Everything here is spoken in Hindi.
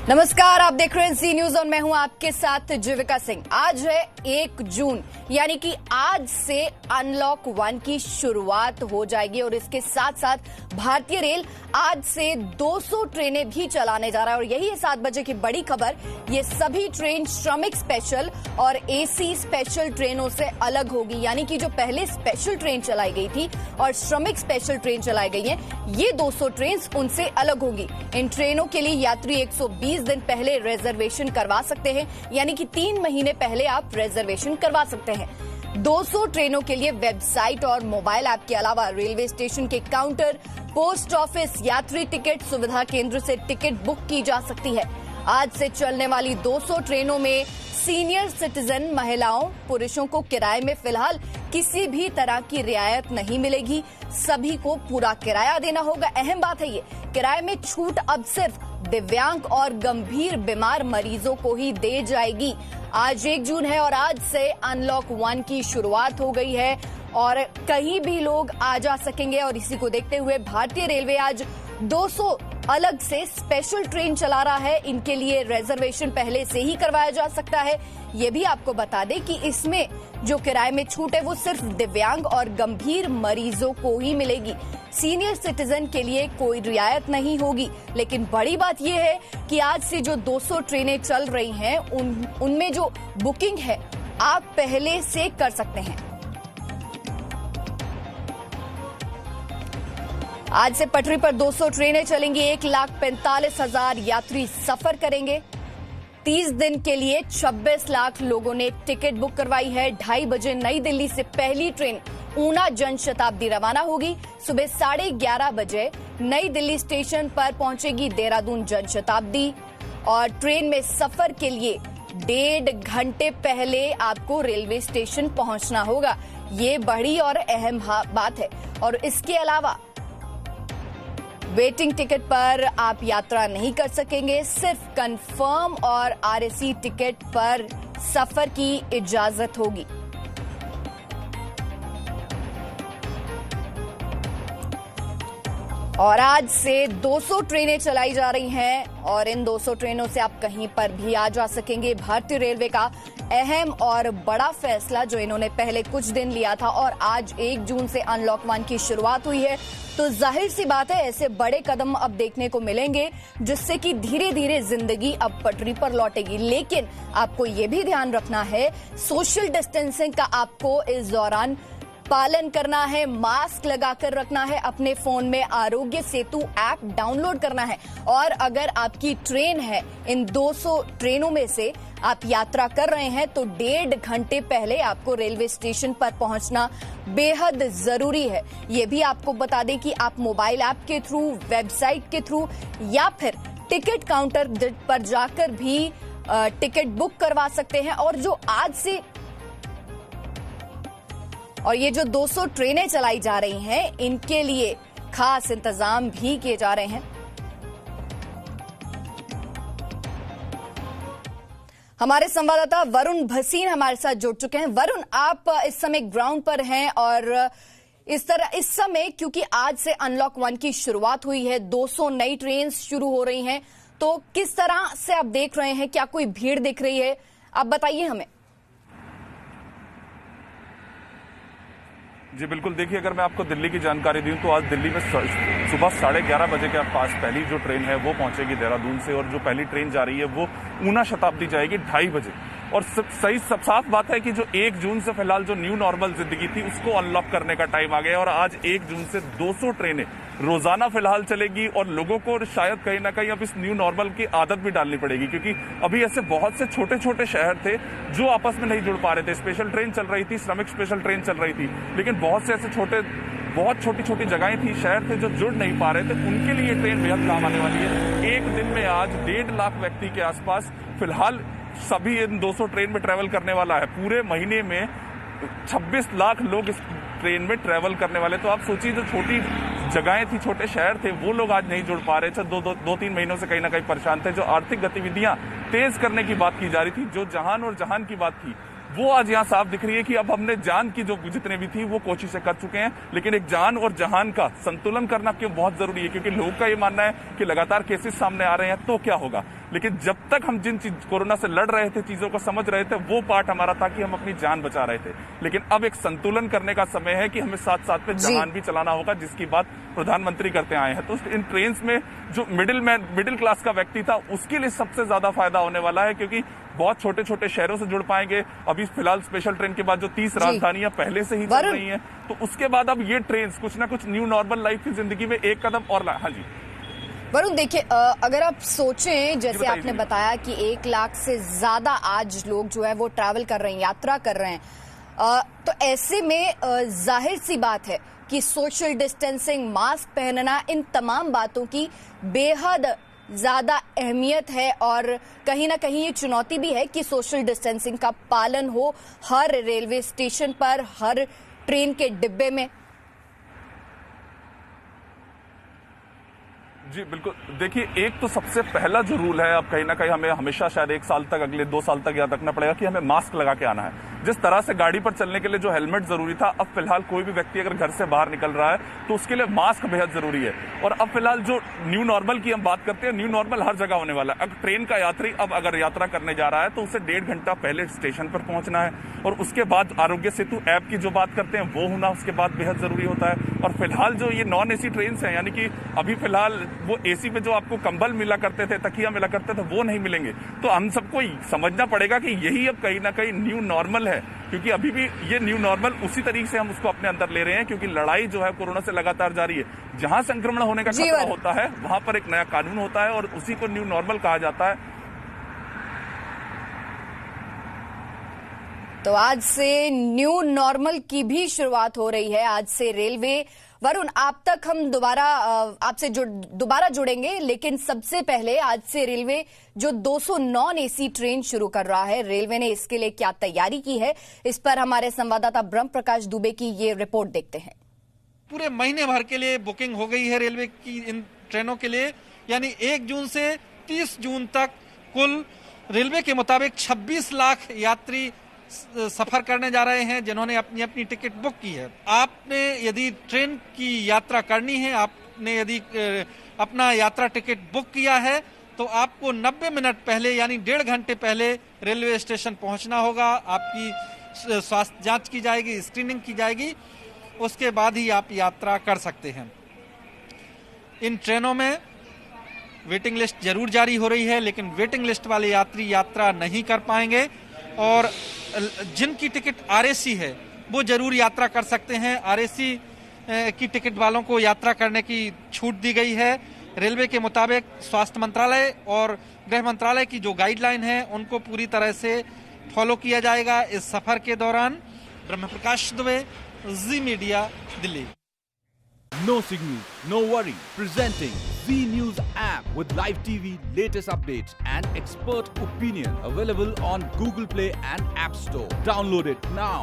नमस्कार, आप देख रहे हैं जी न्यूज और मैं हूं आपके साथ जीविका सिंह। आज है 1 जून, यानी कि आज से अनलॉक 1 की शुरुआत हो जाएगी और इसके साथ साथ भारतीय रेल आज से 200 ट्रेनें भी चलाने जा रहा है। और यही है 7 बजे की बड़ी खबर। ये सभी ट्रेन श्रमिक स्पेशल और एसी स्पेशल ट्रेनों से अलग होगी, यानी कि जो पहले स्पेशल ट्रेन चलाई गई थी और श्रमिक स्पेशल ट्रेन चलाई गई है, ये 200 ट्रेन उनसे अलग होगी। इन ट्रेनों के लिए यात्री 120 दिन पहले रिजर्वेशन करवा सकते हैं, यानी कि 3 महीने पहले आप रिजर्वेशन करवा सकते हैं। 200 ट्रेनों के लिए वेबसाइट और मोबाइल ऐप के अलावा रेलवे स्टेशन के काउंटर, पोस्ट ऑफिस, यात्री टिकट सुविधा केंद्र से टिकट बुक की जा सकती है। आज से चलने वाली 200 ट्रेनों में सीनियर सिटीजन महिलाओं, पुरुषों को किराए में फिलहाल किसी भी तरह की रियायत नहीं मिलेगी। सभी को पूरा किराया देना होगा। अहम बात है ये, किराए में छूट अब सिर्फ दिव्यांग और गंभीर बीमार मरीजों को ही दे जाएगी। आज 1 जून है और आज से अनलॉक 1 की शुरुआत हो गई है और कहीं भी लोग आ जा सकेंगे। और इसी को देखते हुए भारतीय रेलवे आज 200 अलग से स्पेशल ट्रेन चला रहा है। इनके लिए रिजर्वेशन पहले से ही करवाया जा सकता है। ये भी आपको बता दें कि इसमें जो किराए में छूट है वो सिर्फ दिव्यांग और गंभीर मरीजों को ही मिलेगी। सीनियर सिटीजन के लिए कोई रियायत नहीं होगी। लेकिन बड़ी बात यह है कि आज से जो 200 ट्रेनें चल रही हैं उनमें जो बुकिंग है आप पहले से कर सकते हैं। आज से पटरी पर 200 ट्रेनें चलेंगी। 1,45,000 यात्री सफर करेंगे। 30 दिन के लिए 26 लाख लोगों ने टिकट बुक करवाई है। 2:30 बजे नई दिल्ली से पहली ट्रेन ऊना जनशताब्दी रवाना होगी। सुबह 11:30 बजे नई दिल्ली स्टेशन पर पहुंचेगी देहरादून जनशताब्दी और ट्रेन में सफर के लिए 1.5 घंटे पहले आपको रेलवे स्टेशन पहुंचना होगा। ये बड़ी और अहम बात है। और इसके अलावा वेटिंग टिकट पर आप यात्रा नहीं कर सकेंगे। सिर्फ कंफर्म और आरएसी टिकट पर सफर की इजाजत होगी। और आज से 200 ट्रेनें चलाई जा रही हैं और इन 200 ट्रेनों से आप कहीं पर भी आ जा सकेंगे। भारतीय रेलवे का अहम और बड़ा फैसला जो इन्होंने पहले कुछ दिन लिया था और आज 1 जून से अनलॉक 1 की शुरुआत हुई है, तो जाहिर सी बात है ऐसे बड़े कदम अब देखने को मिलेंगे जिससे कि धीरे धीरे जिंदगी अब पटरी पर लौटेगी। लेकिन आपको ये भी ध्यान रखना है, सोशल डिस्टेंसिंग का आपको इस दौरान पालन करना है, मास्क लगाकर रखना है, अपने फोन में आरोग्य सेतु ऐप डाउनलोड करना है। और अगर आपकी ट्रेन है, इन 200 ट्रेनों में से आप यात्रा कर रहे हैं, तो 1.5 घंटे पहले आपको रेलवे स्टेशन पर पहुंचना बेहद जरूरी है। ये भी आपको बता दें कि आप मोबाइल ऐप के थ्रू, वेबसाइट के थ्रू या फिर टिकट काउंटर पर जाकर भी टिकट बुक करवा सकते हैं। और ये जो 200 ट्रेनें चलाई जा रही हैं, इनके लिए खास इंतजाम भी किए जा रहे हैं। हमारे संवाददाता वरुण भसीन हमारे साथ जुड़ चुके हैं। वरुण, आप इस समय ग्राउंड पर हैं और इस समय क्योंकि आज से अनलॉक 1 की शुरुआत हुई है, 200 नई ट्रेन शुरू हो रही हैं, तो किस तरह से आप देख रहे हैं? क्या कोई भीड़ दिख रही है? आप बताइए हमें। जी बिल्कुल, देखिए अगर मैं आपको दिल्ली की जानकारी दूं तो आज दिल्ली में सुबह 11:30 बजे के आसपास पहली जो ट्रेन है वो पहुंचेगी देहरादून से और जो पहली ट्रेन जा रही है वो ऊना शताब्दी जाएगी 2:30 बजे। और साफ बात है कि जो 1 जून से फिलहाल जो न्यू नॉर्मल जिंदगी थी उसको अनलॉक करने का टाइम आ गया और आज 1 जून से 200 ट्रेनें रोजाना फिलहाल चलेगी और लोगों को शायद कहीं ना कहीं अब इस न्यू नॉर्मल की आदत भी डालनी पड़ेगी, क्योंकि अभी ऐसे बहुत से छोटे छोटे शहर थे जो आपस में नहीं जुड़ पा रहे थे। स्पेशल ट्रेन चल रही थी, श्रमिक स्पेशल ट्रेन चल रही थी, लेकिन बहुत से ऐसे बहुत छोटी छोटी जगहें थी, शहर थे जो जुड़ नहीं पा रहे थे। उनके लिए ट्रेन बेहद काम आने वाली है। एक दिन में आज 1.5 लाख व्यक्ति के आसपास फिलहाल सभी इन 200 ट्रेन में ट्रेवल करने वाला है। पूरे महीने में 26 लाख लोग इस ट्रेन में ट्रेवल करने वाले। तो आप सोचिए, जो छोटी जगहें थी, छोटे शहर थे, वो लोग आज नहीं जुड़ पा रहे थे। 2-3 महीनों से कहीं ना कहीं परेशान थे। जो आर्थिक गतिविधियां तेज करने की बात की जा रही थी, जो जहान और जहान की बात थी, वो आज यहाँ साफ दिख रही है कि अब हमने जान की जो जितने भी थी वो कोशिशें कर चुके हैं, लेकिन एक जान और जहान का संतुलन करना क्यों बहुत जरूरी है, क्योंकि लोगों का ये मानना है कि लगातार केसेस सामने आ रहे हैं तो क्या होगा। लेकिन जब तक हम जिन कोरोना से लड़ रहे थे, चीजों को समझ रहे थे, वो पार्ट हमारा था कि हम अपनी जान बचा रहे थे। लेकिन अब एक संतुलन करने का समय है कि हमें साथ साथ में जहान भी चलाना होगा, जिसकी बात प्रधानमंत्री करते आए हैं। तो इन ट्रेन में जो मिडिल क्लास का व्यक्ति था, उसके लिए सबसे ज्यादा फायदा होने वाला है, क्योंकि बहुत छोटे छोटे शहरों से जुड़ पाएंगे। अभी फिलहाल स्पेशल ट्रेन के बाद जो 30 राजधानियां पहले से ही चल रही हैं, तो उसके बाद अब ये ट्रेन कुछ ना कुछ न्यू नॉर्मल लाइफ की जिंदगी में एक कदम और हाँ जी वरुण, देखिए, अगर आप सोचें, जैसे आपने बताया कि 1 लाख से ज्यादा आज लोग जो है वो ट्रैवल कर रहे हैं, यात्रा कर रहे हैं, तो ऐसे में जाहिर सी बात है कि सोशल डिस्टेंसिंग, मास्क पहनना, इन तमाम बातों की बेहद ज्यादा अहमियत है। और कहीं ना कहीं ये चुनौती भी है कि सोशल डिस्टेंसिंग का पालन हो हर रेलवे स्टेशन पर, हर ट्रेन के डिब्बे में। जी बिल्कुल, देखिए, एक तो सबसे पहला जो रूल है, अब कहीं ना कहीं हमें हमेशा शायद 1 साल तक, अगले 2 साल तक याद रखना पड़ेगा कि हमें मास्क लगा के आना है। जिस तरह से गाड़ी पर चलने के लिए जो हेलमेट जरूरी था, अब फिलहाल कोई भी व्यक्ति अगर घर से बाहर निकल रहा है तो उसके लिए मास्क बेहद जरूरी है। और अब फिलहाल जो न्यू नॉर्मल की हम बात करते हैं, न्यू नॉर्मल हर जगह होने वाला है। अब ट्रेन का यात्री अब अगर यात्रा करने जा रहा है तो उसे 1.5 घंटा पहले स्टेशन पर पहुंचना है, और उसके बाद आरोग्य सेतु ऐप की जो बात करते हैं वो होना उसके बाद बेहद जरूरी होता है। और फिलहाल जो ये नॉन एसी ट्रेन है, यानी कि अभी फिलहाल वो एसी में जो आपको कंबल मिला करते थे, तकिया मिला करते थे, वो नहीं मिलेंगे। तो हम सबको समझना पड़ेगा कि यही अब कहीं ना कहीं न्यू नॉर्मल है, क्योंकि अभी भी ये न्यू नॉर्मल उसी तरीके से हम उसको अपने अंदर ले रहे हैं, क्योंकि लड़ाई जो है कोरोना से लगातार जारी है। जहां संक्रमण होने का खतरा होता है, वहां पर एक नया कानून होता है और उसी को न्यू नॉर्मल कहा जाता है। तो आज से न्यू नॉर्मल की भी शुरुआत हो रही है। आज से रेलवे, वरुण, आप तक हम आपसे दोबारा जुड़ेंगे, लेकिन सबसे पहले आज से रेलवे जो 200 नॉन एसी ट्रेन शुरू कर रहा है, रेलवे ने इसके लिए क्या तैयारी की है, इस पर हमारे संवाददाता ब्रह्म प्रकाश दुबे की ये रिपोर्ट देखते हैं। पूरे महीने भर के लिए बुकिंग हो गई है रेलवे की इन ट्रेनों के लिए, यानी 1 जून से 30 जून तक कुल रेलवे के मुताबिक 26 लाख यात्री सफर करने जा रहे हैं, जिन्होंने अपनी अपनी टिकट बुक की है। आपने यदि ट्रेन की यात्रा करनी है, आपने यदि अपना यात्रा टिकट बुक किया है, तो आपको 90 मिनट पहले, यानी 1.5 घंटे पहले रेलवे स्टेशन पहुंचना होगा। आपकी स्वास्थ्य जांच की जाएगी, स्क्रीनिंग की जाएगी, उसके बाद ही आप यात्रा कर सकते हैं। इन ट्रेनों में वेटिंग लिस्ट जरूर जारी हो रही है, लेकिन वेटिंग लिस्ट वाले यात्री यात्रा नहीं कर पाएंगे, और जिनकी टिकट आरएसी है वो जरूर यात्रा कर सकते हैं। आरएसी की टिकट वालों को यात्रा करने की छूट दी गई है। रेलवे के मुताबिक स्वास्थ्य मंत्रालय और गृह मंत्रालय की जो गाइडलाइन है उनको पूरी तरह से फॉलो किया जाएगा इस सफर के दौरान। Brahm Prakash Dubey, Zee media, Delhi. No signal, no worry. Presenting Z News app with live TV, latest updates and expert opinion. Available on Google Play and App Store. Download it now.